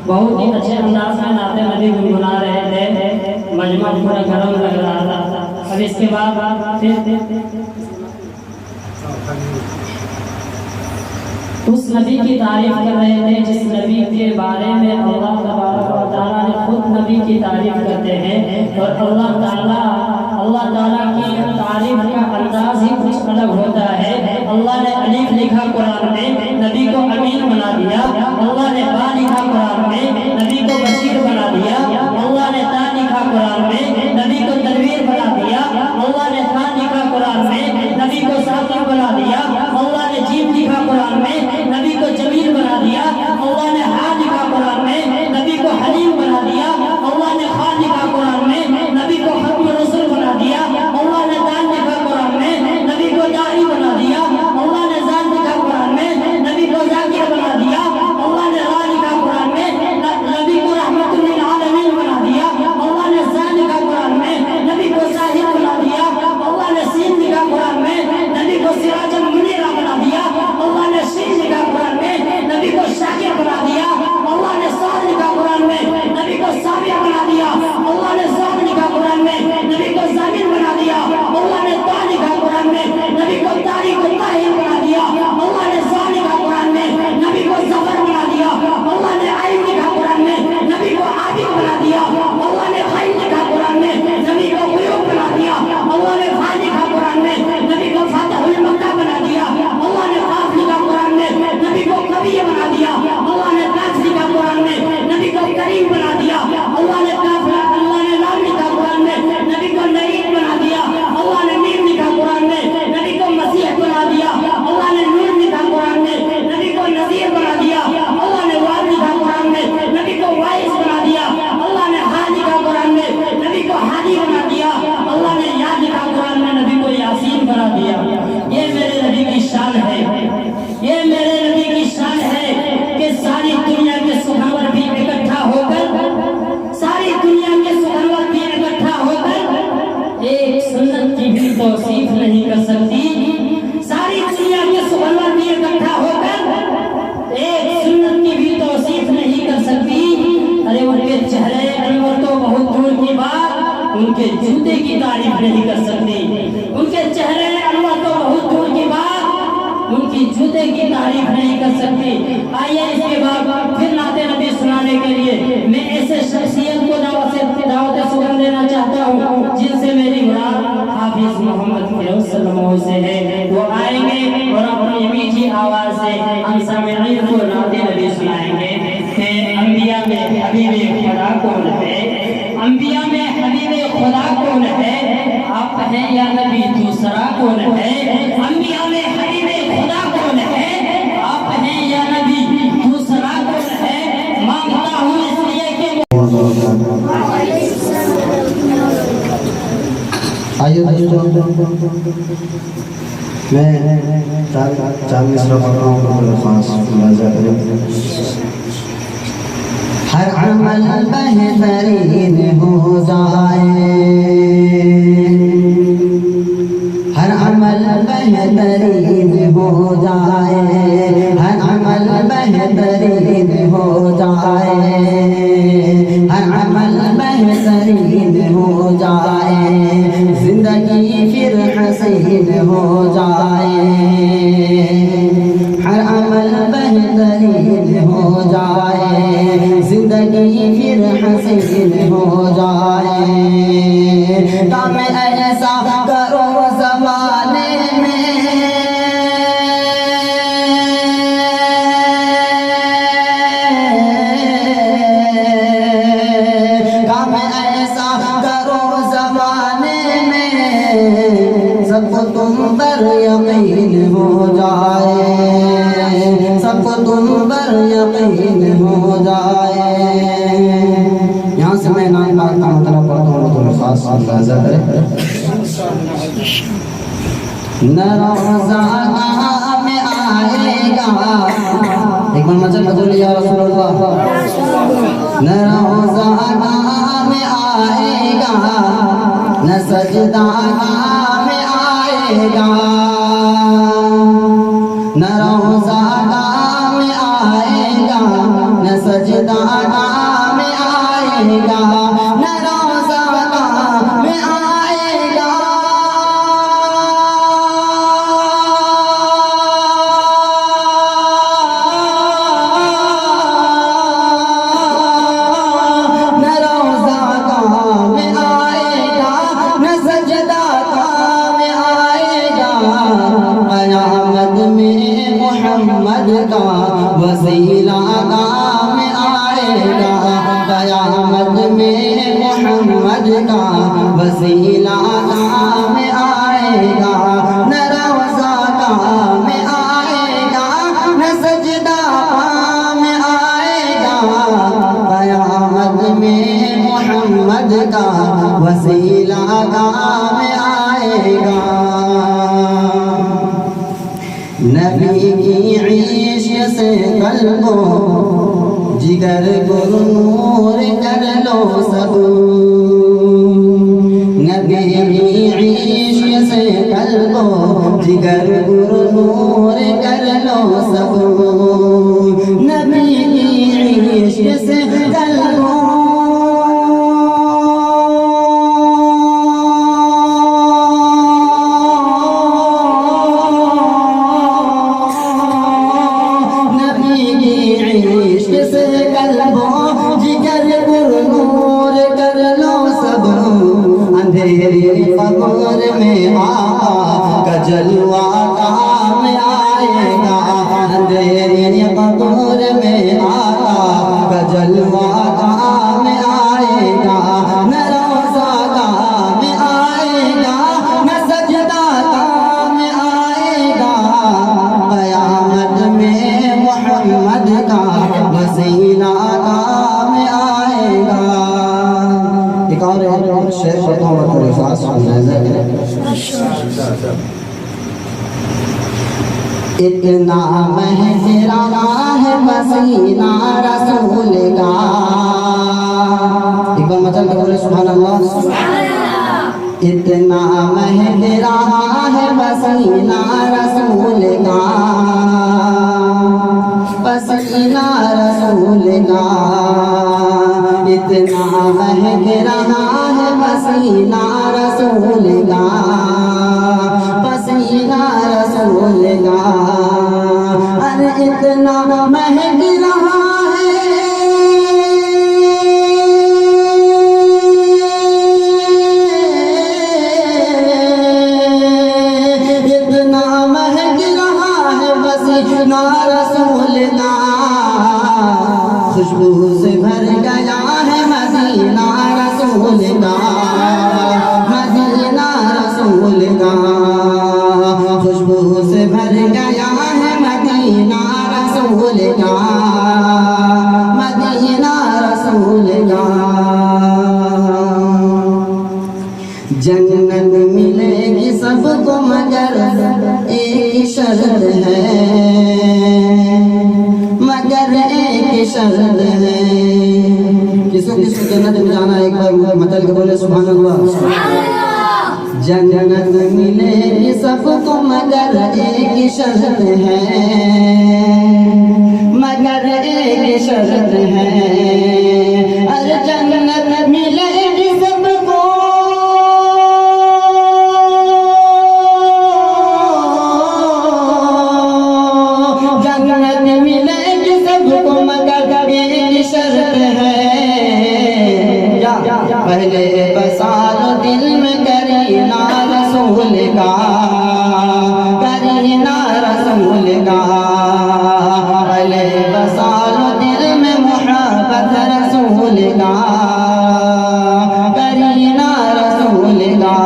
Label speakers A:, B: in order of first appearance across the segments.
A: बहुत ही अच्छे अंदाज में नाते नबी गुनगुना रहे थे। मजमा पूरा गर्म लग रहा था। अब इसके बाद उस नबी की तारीफ कर रहे थे जिस नबी के बारे में अल्लाह तआला ने खुद नबी की तारीफ करते हैं। और अल्लाह ताला की तारीफ का अंदाज ही कुछ अलग होता है। अल्लाह ने अलीफ लिखा कुरान में, नबी को अमीन बना दिया। अल्लाह ने बा लिखा कुरान में, नबी को बशीर बना दिया। अल्लाह ने ता लिखा कुरान में, नबी को तनवीर बना दिया। अल्लाह ने था लिखा कुरान में, नबी को साकिर बना दिया। अल्लाह ने जीम लिखा कुरान में, नबी को जमील बना दिया। अल्लाह ने हा लिखा कुरान में, नबी को हलीम बना दिया। अल्लाह ने खा लिखा कुरान में, नबी को खत्म रसूल बना दिया। अल्लाह ने दान लिखा कुरान में, नबी को दाई बना दिया। अल्लाह ने जान लिखा कुरान में, नबी को जाकिर बना दिया। अल्लाह ने रा लिखा कुरान में, नबी को रहमतुल लिल आलमीन बना दिया। अल्लाह ने ज़ा लिखा कुरान में, नबी को साहिर बना दिया। अल्लाह ने सीन लिखा कुरान में, नबी को सिराजुल मुनीरा बना दिया। अल्लाह ने शीन लिखा कुरान में, नबी को शाकिर बना दिया। अल्लाह ने साद लिखा कुरान में, नबी को साबिर बना दिया। अल्लाह ने साद लिखा कुरान में, नबी को जामिन बना दिया। अल्लाह ने ता लिखा कुरान में, नबी को तारीख ताहिर बना दिया। अल्लाह ने ज़ा लिखा कुरान में, नबी को ज़फर बना दिया। अल्लाह ने आइन लिखा कुरान में, नबी को आबिद बना दिया। अल्लाह ने गैन लिखा कुरान में, नबी को गुयूब बना दिया। अल्लाह ने फा लिखा कुरान में, नबी को फातिहुल मक्का बना दिया। अल्लाह ने काफ लिखा कुरान में, नबी को कवी बना दिया। अल्लाह ने काफ लिखा कुरान में, नबी को करीम बना दिया। अल्लाह ने लाम लिखा कुरान में, नबी को नईम बना दिया। अल्लाह ने मीम लिखा कुरान में, नबी को मसीह बना दिया। अल्लाह ने नूर लिखा कुरान में, नबी को नज़ीर बना दिया। अल्लाह ने वाद लिखा कुरान में, नबी को वाइस बना दिया। अल्लाह ने हा लिखा कुरान में, नबी को हादी बना दिया। अल्लाह ने या लिखा कुरान में, नबी को यासीन बना दिया। ये मेरे नबी की शान है। ये मेरे नबी की शान है कि सारी दुनिया के सुखनवर भी इकट्ठा होकर, सारी दुनिया के सुखनवर भी इकट्ठा होकर एक सुन्नत की भी तौसीफ नहीं कर सकती। सारी दुनिया के सुखनवर भी इकट्ठा होकर एक सुन्नत की भी तौसीफ नहीं कर सकती। अरे उनके चेहरे अनवर तो बहुत दूर की बात, उनके जूते की तारीफ नहीं कर सकती। उनके चेहरे अनवर तो बहुत दूर की बात, उनकी जूते की तारीफ नहीं कर सकती। आइए इसके बाद फिर नाते नबी सुनाने के लिए मैं ऐसे शख्सियत को दावत सुगन देना चाहता हूँ जिनसे मेरी मुराद हाफिज मोहम्मद फिरोज सल्लल्लाहु से है। वो आएंगे और अपनी मीठी आवाज से हम सामईन को नाते नबी सुनाएंगे कि अंबिया में हबीबे खुदा कौन है, अंबिया में हबीबे खुदा कौन है, आप हैं या नबी दूसरा कौन है। अंबिया में हबीबे खुदा कौन है, आप हैं या नबी दूसरा कौन है। मांगता हूँ इसलिए कि
B: आइए मैं चार मिसरा पढ़ रहा हूँ खास मुलाजा करें। हर अमल बेहतरीन हो जाए, हर अमल बेहतरीन हो जाए, हर अमल बेहतरीन हो जाए, हर अमल बेहतरीन हो जाए, जिंदगी फिर हसीन हो जाए, हर अमल बेहतरीन हो जाए, जिंदगी फिर हसीन हो जाए। काम ऐसा करो ज़माने में, काम ऐसा करो ज़माने में, सबको तुम पर यकीन हो जाए, सबको तुम पर यकीन हो जाए। यहाँ से मैं नाम का मतलब पढ़ता हूँ तो खास अंदाजा करें। न रोज़ा में आएगा, एक बार मजल या रसूल अल्लाह। न रोज़ा में आएगा, न सजदा में आएगा, न रोज़ा सजदा में आएगा, न रोज़ा में आएगा। न रोज़ा में आएगा, न सजदा में आएगा। क़यामत में मोहम्मद का वसीला काम आएगा, क़यामत में मोहम्मद का वसीला काम आएगा। न रोज़ा काम आएगा, न सजदा काम आएगा। क़यामत में मोहम्मद का वसीला काम आएगा। नबी की इश्क़ से क़ल्बो जिगर को नूर कर लो सब। नबी की इश्क़ से क़ल्बो जिगर को नूर कर लो सब। नबी की इश्क़ से क़ल्बो कब्र में आका का जलवा काम आएगा। अंधेरी कब्र में आका का जलवा काम आएगा। न रोज़ा काम आएगा, न सजदा काम आएगा। क़यामत में मोहम्मद का वसीला काम आएगा। एक और शेर बताऊं थोड़े साथ इतना महजरा है पसीना रसूल का। एक बार मतलब बोले सुभान अल्लाह। इतना महजरा है पसीना रसूल का, पसीना रसूल का। इतना महजरा है पसीना रसूल का, पसीना रसूल का। अरे इतना महक रहा है, इतना महक रहा है पसीना रसूल का। खुशबू से भर गया है मदीना रसूल का, मदीना रसूल का। खुशबू से भर गया है मदीना रसूल का, मदीना रसूल का। जन्नत मिलेगी सबको मगर एक शर्त है, मगर एक शर्त है। किसको किसको जन्नत में जाना है एक बार मतलब के बोले सुभान अल्लाह। जन्नत मिलेगी सबको मगर एक शर्त है, मगर एक शर्त है। अरे जन्नत मिलेगी सबको, जन्नत मिलेगी सबको मगर एक शर्त है। पहले बसा लो दिल में करीना रसूल का, करीना रसूल का। पहले बसा लो दिल में मोहब्बत रसूल का, करीना रसूल का।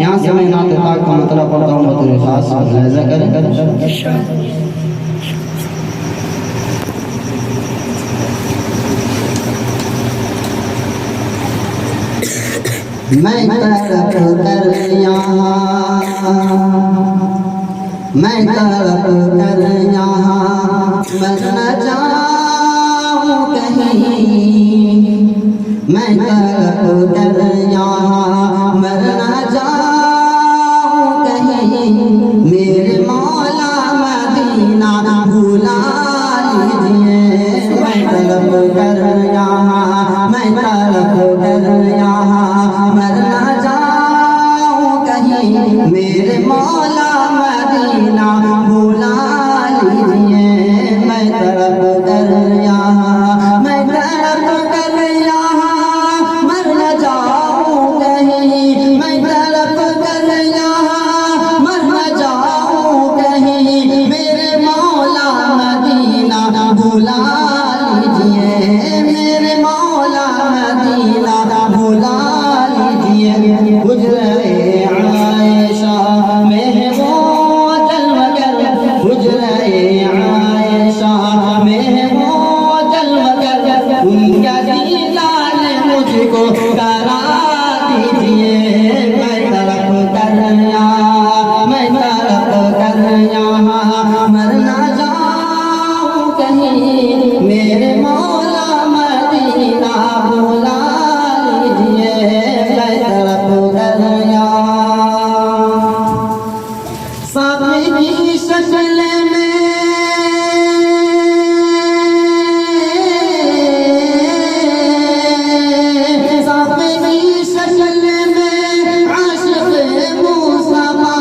B: यहाँ से मैं नात पाक का मतलब पढ़ता हूँ, तेरे साथ मुलाहिजा कर। मैं तड़प कर यहाँ, मैं तड़प कर यहाँ मर न जाऊँ कहीं। मैं तड़प कर यहाँ मर न जाऊँ कहीं। मेरे मौला मदीना भुला लीजिए, मैं तड़प कर यहाँ मर ना जाऊं कहीं, मेरे मौला मदीना बुला लीजिए। मैं तड़प कर यहाँ, मैं तड़प कर यहाँ मर ना जाऊं कहीं, मैं तड़प कर यहाँ मर ना जाऊं कहीं, मेरे मौला मदीना बुला लीजिए। मेरे मौला मदीना बुला लीजिए। हुजरे आयशा में वो जलवगर, हुजरे आयशा में वो जलवगर, उनका दीदार मुझको करा दीजिए। मैं तड़प कर यहाँ, मैं तड़प कर यहाँ मर ना जाऊं कहीं, मेरे मौला मदीना बुला लीजिए। मैं तड़प कर यहाँ साथी की शक्ल में, साथी की शक्ल में आशिक़ मुस्तफ़ा,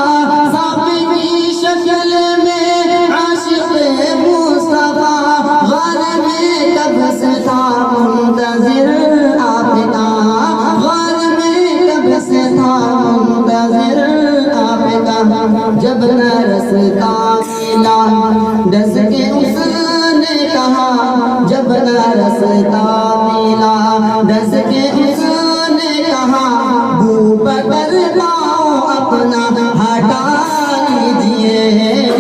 B: साथी की शक्ल में आशिक़ मुस्तफ़ा, ग़र में कब से था मुंतज़िर आपका, ग़र में कब से था मुंतज़िर आपका। जब न रस्ता मिला डस के उसने कहा, जब न रस्ता मिला डस के उसने कहा, बूबकर पाँव अपना हटा लीजिए।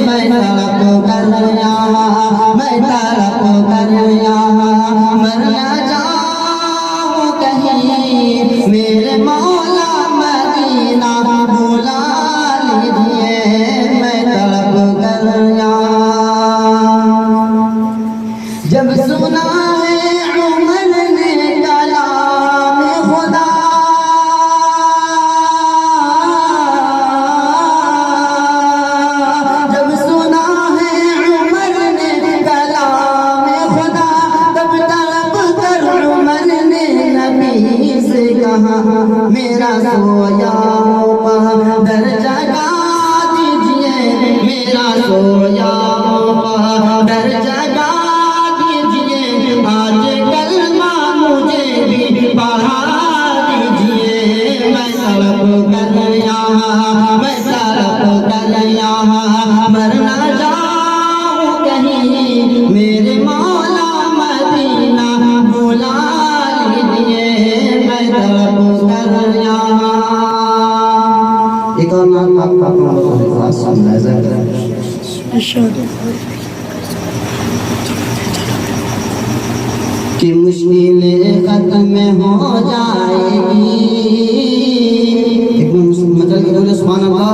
B: मैं तड़प कर यहाँ, मैं तड़प कर यहाँ मर ना जाऊं कहीं, मेरे मौला मदीना बुला लीजिए। मैं तड़प कर यहाँ जब सुना है उमर ने कलाम खुदा, जब सुना है उमर ने कलाम खुदा, तब तड़प कर उमर ने नबी से कहा, मेरा सोया हुआ दर जगा दीजिए, मेरा सोया हुआ दर जगा दीजिए। आज कलमा मुझे भी पढ़ा दीजिए। मैं तड़प कर यहाँ, मैं तड़प कर यहाँ मर ना जाऊं कहीं, मेरे मौला मदीना बुला लीजिए। मैं तड़प कर यहाँ एक और नाम आपका कि मुश्किलें खत्म हो जाएगी। मतलब सुभान अल्लाह।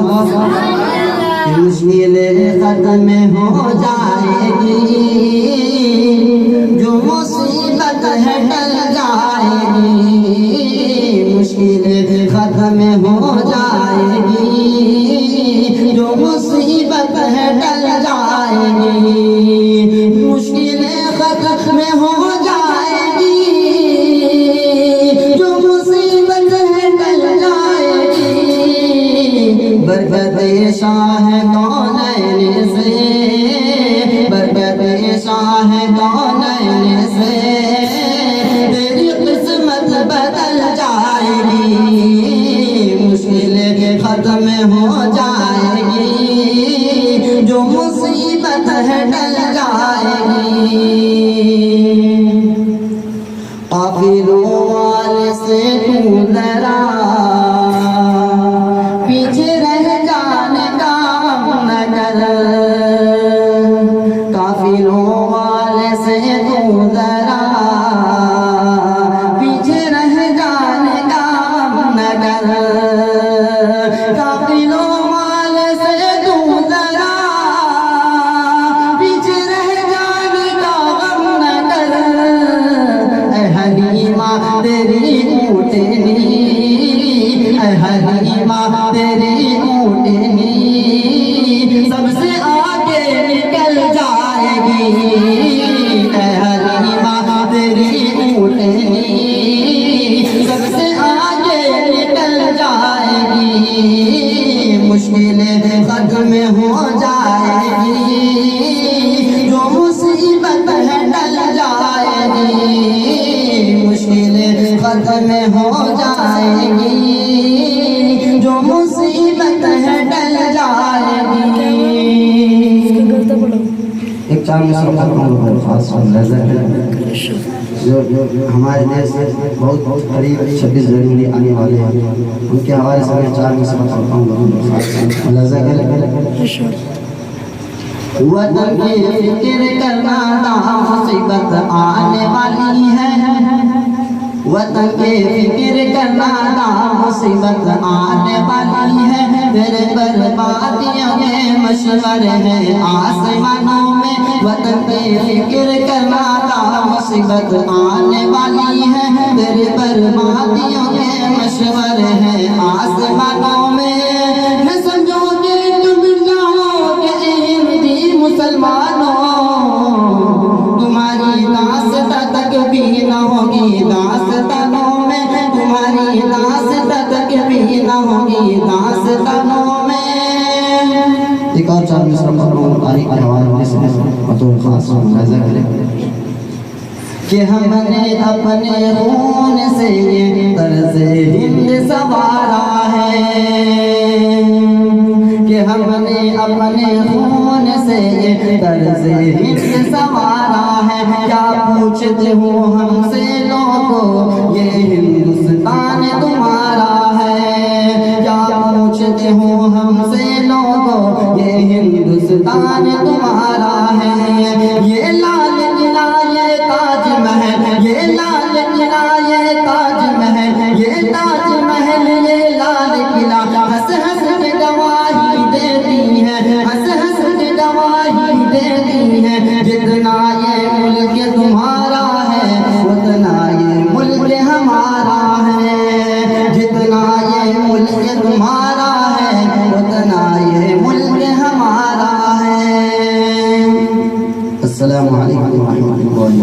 B: कि मुश्किलें खत्म हो जाएगी, जो मुसीबत है टल जाएगी। मुश्किलें खत्म हो जाएगी, जो मुसीबत है टल जाएगी। मुश्किलें खत्म हो जाएगी, जो मुसीबत है टल जाएगी। बरकत शाह कौनैन से, बरकत शाह कौनैन से तेरी किस्मत बदल जाएगी। मुश्किलें खत्म हो जाएगी, जो मुसीबत है टल जाएगी। काफिरों वाले से तू डरा, पीछे रह जाने का न कर। काफिरों वाले से तू डरा, पीछे रह जाने का न कर। काफिरों वाले से तू डरा, पीछे रह जाने का गम न कर। ऐ हलीमा तेरी ऊँटनी, ऐ हलीमा तेरी ऊँटनी सबसे आगे निकल जाएगी। ऐ हलीमा तेरी ऊँटनी में हो जाएगी, जो मुसीबत है टल जाएगी। एक चार जो हमारे देश बहुत करीब 26 जनवरी आने वाले हैं, उनके हवाले से मैं 4 मिसरा पढ़ता हूँ। वतन की फिक्र करना ना मुसीबत आने वाली है, वतन की फिक्र करना ना मुसीबत आने वाली है। तेरे बर्बादियों के मशवरे हैं आसमानों में, वतन की फिक्र करना ना मुसीबत आने वाली है। तेरे बर्बादियों के मशवरे हैं आसमानों में। न समझोगे तुम जाओगे हिंदी मुसलमानों, तुम्हारी दास्ता तक भी न होगी दास्तानों में, तुम्हारी दास्ता तक भी न होगी दास्तानों में। एक और 4 मिसरा तारीख के हवाले से बतौर खास मुलाहिजा करें कि हमने अपने खून से ये तर्ज़ हिंद संवारा है, कि हमने अपने खून से ये तर्ज़ हिंद संवारा है। क्या पूछते हो हमसे लोगों, ये हिंदुस्तान तुम्हारा है। क्या पूछते हो हमसे लोगों, ये हिंदुस्तान तुम्हारा है। ये लाल किला ये ताज महल, ये लाल किला ये ताज महल, ये ताज महल ये लाल किला हंस हंस के गवाही देती है, हंस हंस के गवाही देती है। जितना ये मुल्क तुम्हारा है, उतना ये मुल्क हमारा है। जितना ये मुल्क तुम्हारा है, उतना ये मुल्क हमारा है। अस्सलामु अलैकुम व रहमतुल्लाहि